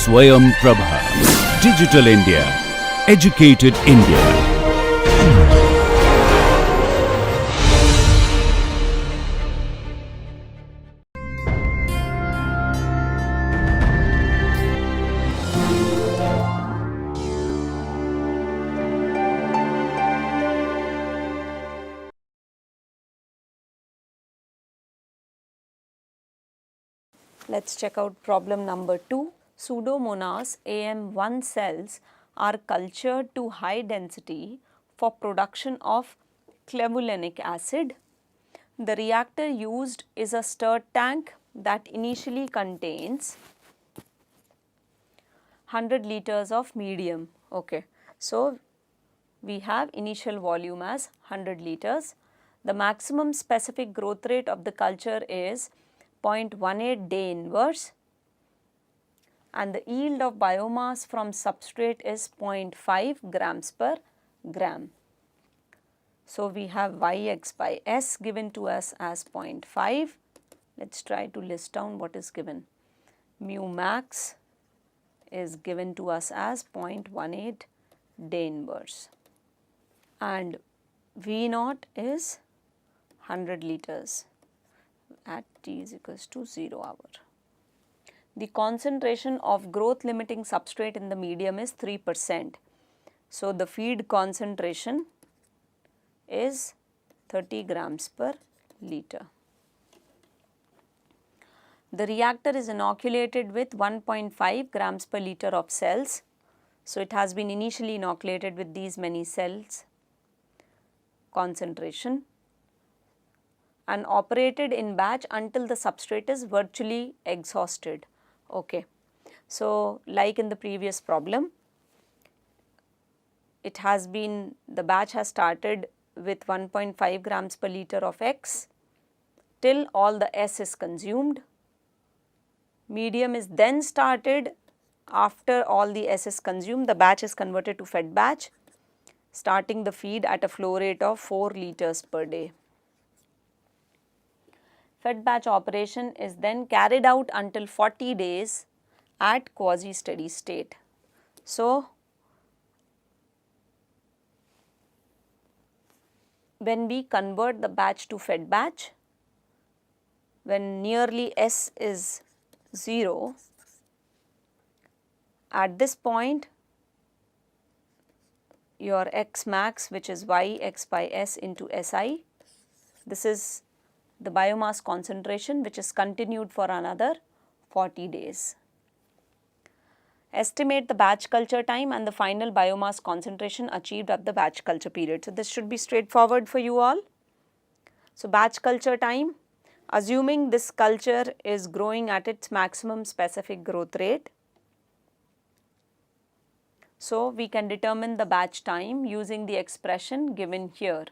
Swayam Prabha. Digital India. Educated India. Let's check out problem number 2. Pseudomonas AM1 cells are cultured to high density for production of clavulanic acid. The reactor used is a stirred tank that initially contains 100 liters of medium. Okay. So, we have initial volume as 100 liters. The maximum specific growth rate of the culture is 0.18 day inverse and the yield of biomass from substrate is 0.5 grams per gram. So, we have Yx by S given to us as 0.5. Let us try to list down what is given. Mu max is given to us as 0.18 day inverse and V naught is 100 liters at t is equals to 0 hour. The concentration of growth limiting substrate in the medium is 3%. So, the feed concentration is 30 grams per liter. The reactor is inoculated with 1.5 grams per liter of cells. So, it has been initially inoculated with these many cells concentration and operated in batch until the substrate is virtually exhausted. Okay. So, like in the previous problem, it has been, the batch has started with 1.5 grams per liter of X till all the S is consumed. Medium is then started after all the S is consumed, the batch is converted to fed batch, starting the feed at a flow rate of 4 liters per day. Fed batch operation is then carried out until 40 days at quasi steady state. So, when we convert the batch to fed batch, when nearly S is 0, at this point your X max, which is Yx by S into Si, this is the biomass concentration which is continued for another 40 days. Estimate the batch culture time and the final biomass concentration achieved at the batch culture period. So, this should be straightforward for you all. So, batch culture time, assuming this culture is growing at its maximum specific growth rate. So, we can determine the batch time using the expression given here.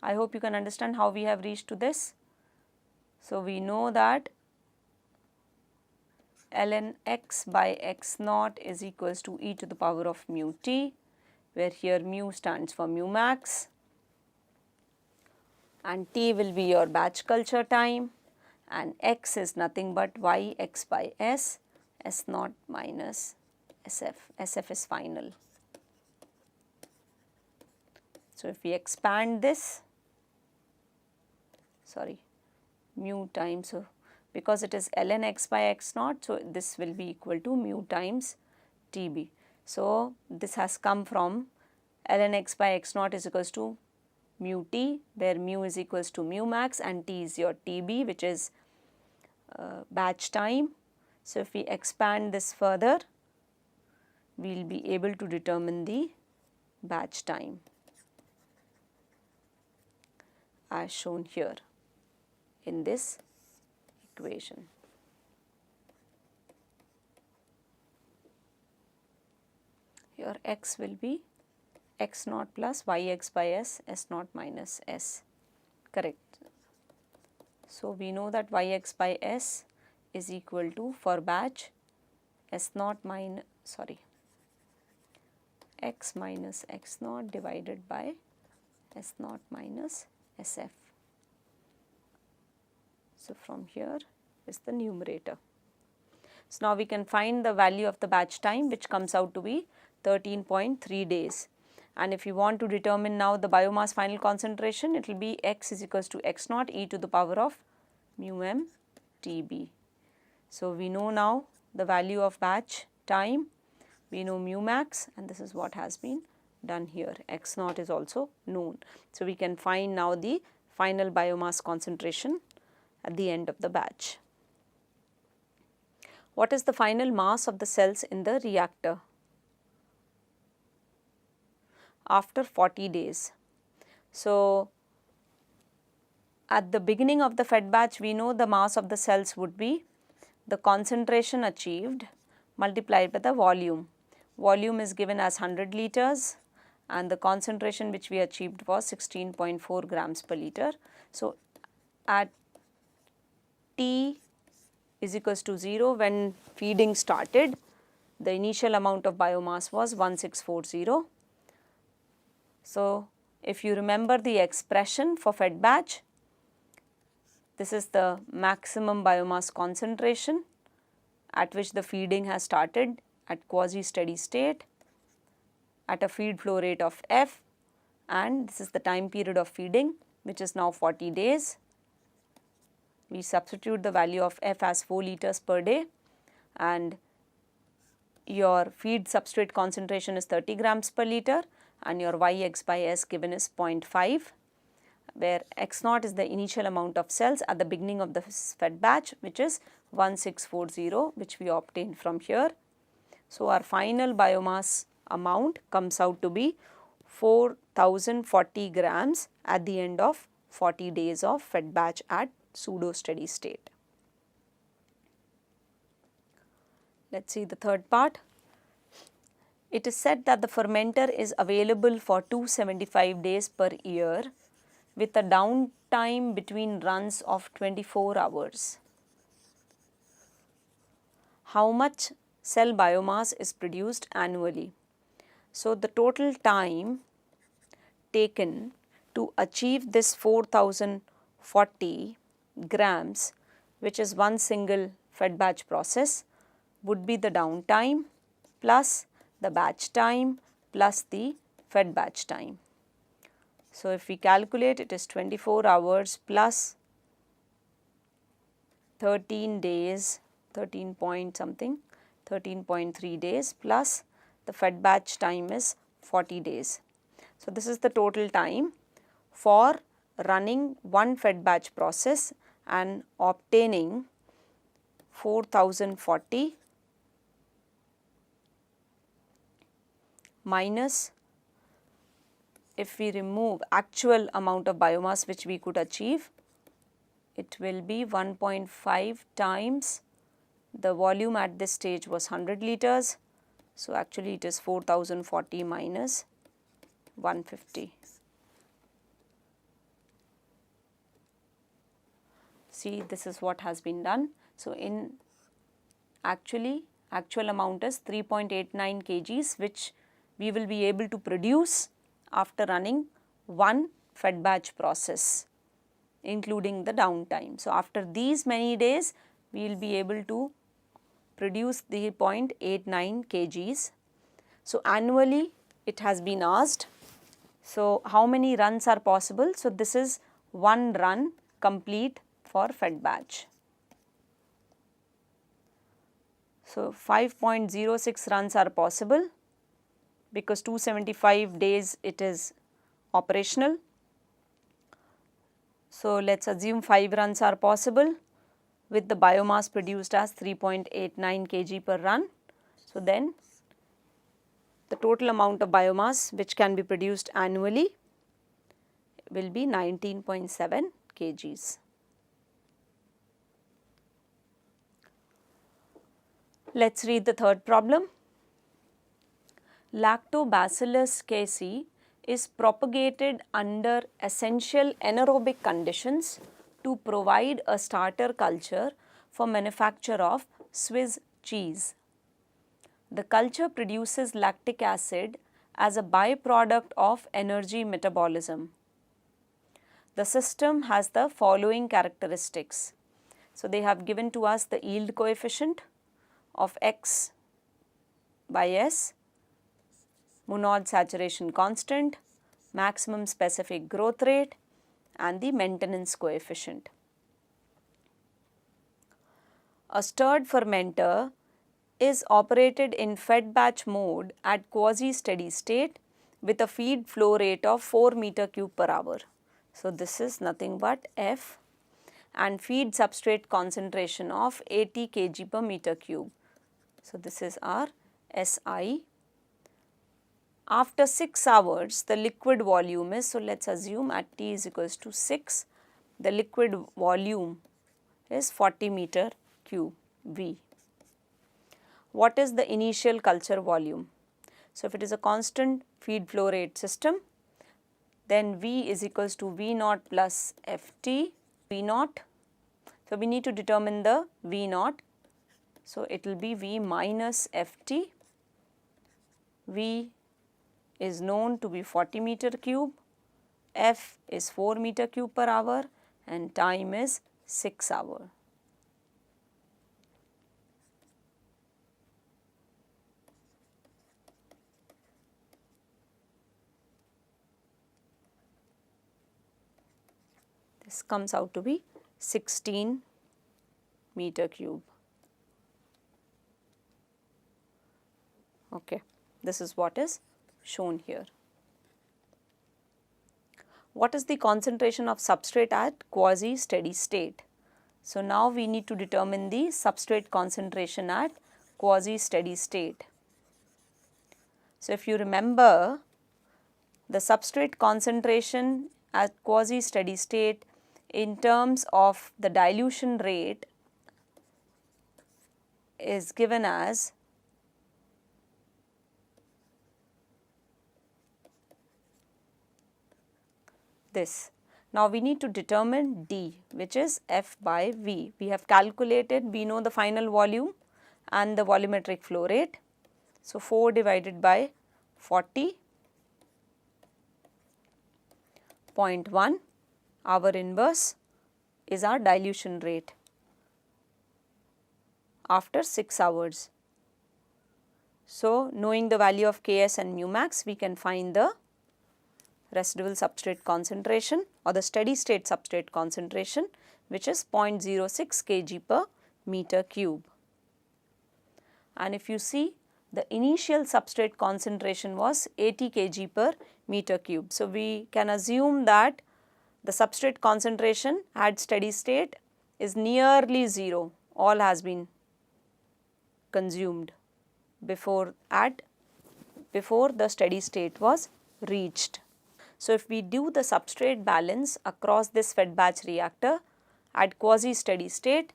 I hope you can understand how we have reached to this. So, we know that ln x by x naught is equals to e to the power of mu t, where here mu stands for mu max and t will be your batch culture time and x is nothing but Yx by S, S naught minus SF, SF is final. So, if we expand this, mu times, so because it is ln x by x naught, so this will be equal to mu times Tb. So, this has come from ln x by x naught is equals to mu t, where mu is equals to mu max and t is your Tb, which is batch time. So, if we expand this further, we will be able to determine the batch time as shown here in this equation. Your x will be x naught plus Yx by S, S naught minus S, correct. So, we know that Yx by S is equal to, for batch, S naught minus, x minus x naught divided by S naught minus SF. So, from here is the numerator. So now we can find the value of the batch time, which comes out to be 13.3 days. And if you want to determine now the biomass final concentration, it will be x is equals to x naught e to the power of mu m Tb. So we know now the value of batch time, we know mu max, and this is what has been done here. X naught is also known. So we can find now the final biomass concentration at the end of the batch. What is the final mass of the cells in the reactor after 40 days? So at the beginning of the fed batch, we know the mass of the cells would be the concentration achieved multiplied by the volume. Volume is given as 100 liters and the concentration which we achieved was 16.4 grams per liter. So at T is equals to 0, when feeding started, the initial amount of biomass was 1640. So if you remember the expression for fed batch, this is the maximum biomass concentration at which the feeding has started at quasi-steady state at a feed flow rate of F, and this is the time period of feeding, which is now 40 days. We substitute the value of F as 4 liters per day, and your feed substrate concentration is 30 grams per liter, and your Yx by S given is 0.5, where x naught is the initial amount of cells at the beginning of the fed batch, which is 1640, which we obtained from here. So our final biomass amount comes out to be 4040 grams at the end of 40 days of fed batch at pseudo steady state. Let's see the third part. It is said that the fermenter is available for 275 days per year with a downtime between runs of 24 hours. How much cell biomass is produced annually? So the total time taken to achieve this 4040 grams, which is one single fed batch process, would be the downtime plus the batch time plus the fed batch time. So if we calculate, it is 24 hours plus 13 days, 13 point something, 13.3 days plus the fed batch time is 40 days. So this is the total time for running one fed batch process and obtaining 4040 minus, if we remove actual amount of biomass which we could achieve, it will be 1.5 times the volume at this stage was 100 liters. So actually it is 4040 minus 150. See, this is what has been done. So in actual amount is 3.89 kgs, which we will be able to produce after running one fed batch process, including the downtime. So after these many days, we will be able to produce the 0.89 kgs. So annually it has been asked. So how many runs are possible? So this is one run complete for fed batch. So 5.06 runs are possible because 275 days it is operational. So let's assume 5 runs are possible with the biomass produced as 3.89 kg per run. So then the total amount of biomass which can be produced annually will be 19.7 kgs. Let's read the third problem. Lactobacillus casei is propagated under essential anaerobic conditions to provide a starter culture for manufacture of Swiss cheese. The culture produces lactic acid as a byproduct of energy metabolism. The system has the following characteristics. So they have given to us the yield coefficient of X by S, Monod saturation constant, maximum specific growth rate and the maintenance coefficient. A stirred fermenter is operated in fed batch mode at quasi-steady state with a feed flow rate of 4 meter cube per hour. So, this is nothing but F and feed substrate concentration of 80 kg per meter cube. So, this is our SI. After 6 hours, the liquid volume is, so let us assume at T is equals to 6, the liquid volume is 40 meter cube V. What is the initial culture volume? So, if it is a constant feed flow rate system, then V is equals to V naught plus Ft, V naught. So, we need to determine the V naught. So, it will be V minus Ft. V is known to be 40 meter cube, F is 4 meter cube per hour and time is 6 hours. This comes out to be 16 meter cube. Okay, this is what is shown here. What is the concentration of substrate at quasi steady state? So, now we need to determine the substrate concentration at quasi steady state. So, if you remember, the substrate concentration at quasi steady state in terms of the dilution rate is given as this. Now, we need to determine D, which is F by V. We have calculated, we know the final volume and the volumetric flow rate. So, 4 divided by 40.1, our inverse is our dilution rate after 6 hours. So, knowing the value of Ks and mu max, we can find the residual substrate concentration or the steady state substrate concentration, which is 0.06 kg per meter cube. And if you see, the initial substrate concentration was 80 kg per meter cube. So, we can assume that the substrate concentration at steady state is nearly 0, all has been consumed before the steady state was reached. So, if we do the substrate balance across this fed batch reactor at quasi steady state,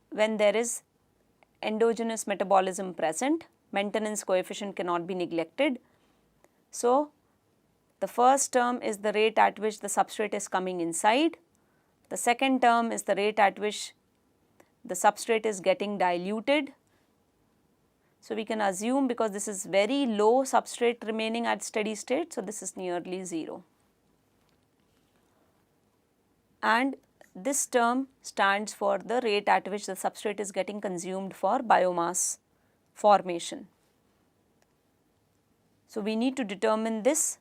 when there is endogenous metabolism present, maintenance coefficient cannot be neglected. So, the first term is the rate at which the substrate is coming inside, the second term is the rate at which the substrate is getting diluted. So, we can assume, because this is very low substrate remaining at steady state, so this is nearly 0. And this term stands for the rate at which the substrate is getting consumed for biomass formation. So, we need to determine this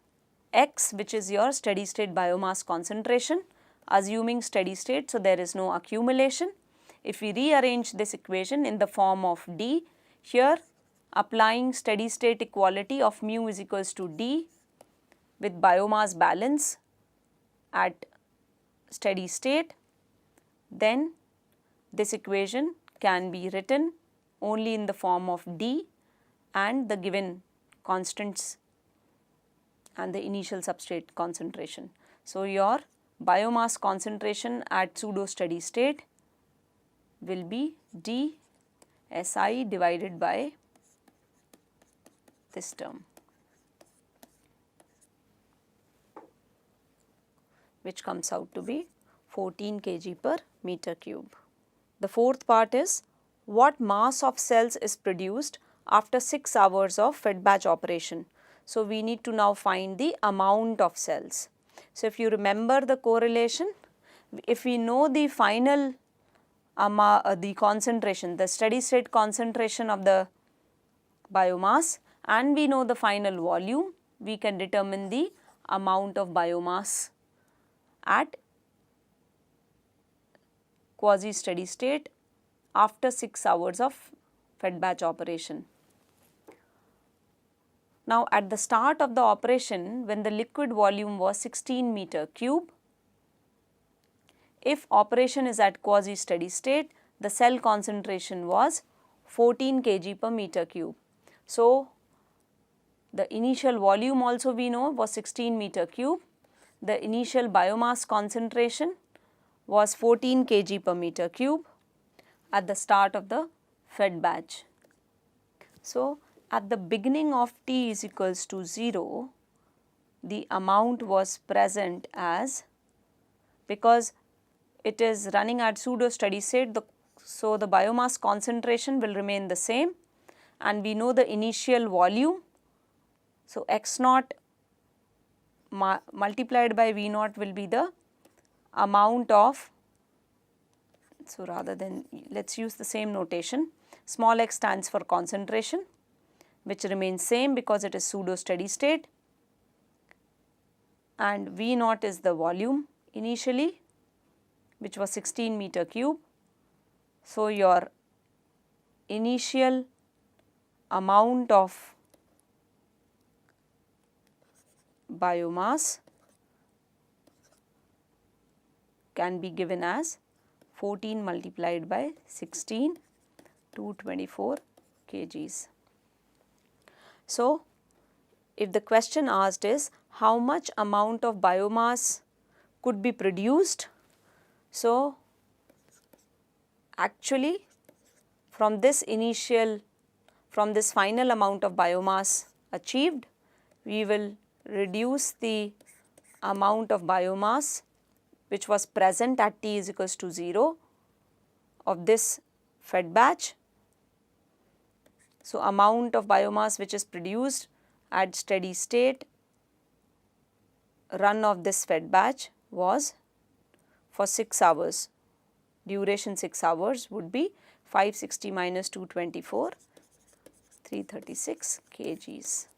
X, which is your steady state biomass concentration, assuming steady state, so there is no accumulation. If we rearrange this equation in the form of D, here applying steady state equality of mu is equals to D with biomass balance at steady state, then this equation can be written only in the form of D and the given constants and the initial substrate concentration. So, your biomass concentration at pseudo steady state will be D SI divided by this term, which comes out to be 14 kg per meter cube. The fourth part is what mass of cells is produced after 6 hours of fed batch operation. So, we need to now find the amount of cells. So, if you remember the correlation, if we know the final the concentration, the steady state concentration of the biomass, and we know the final volume, we can determine the amount of biomass at quasi steady state after 6 hours of fed batch operation. Now, at the start of the operation, when the liquid volume was 16 meter cube, if operation is at quasi steady state, the cell concentration was 14 kg per meter cube. So, the initial volume also we know was 16 meter cube. The initial biomass concentration was 14 kg per meter cube at the start of the fed batch. So, at the beginning of t is equals to 0, the amount was present as, because it is running at pseudo steady state, so the biomass concentration will remain the same, and we know the initial volume. So, x naught multiplied by V naught will be the amount of, so rather than, let us use the same notation, small x stands for concentration, which remains same because it is pseudo steady state, and V naught is the volume initially, which was 16 meter cube. So, your initial amount of biomass can be given as 14 multiplied by 16, 224 kgs. So, if the question asked is how much amount of biomass could be produced, so actually from this final amount of biomass achieved, we will reduce the amount of biomass which was present at t is equals to 0 of this fed batch. So, amount of biomass which is produced at steady state run of this fed batch was for 6 hours, duration 6 hours would be 560 minus 224, 336 kgs.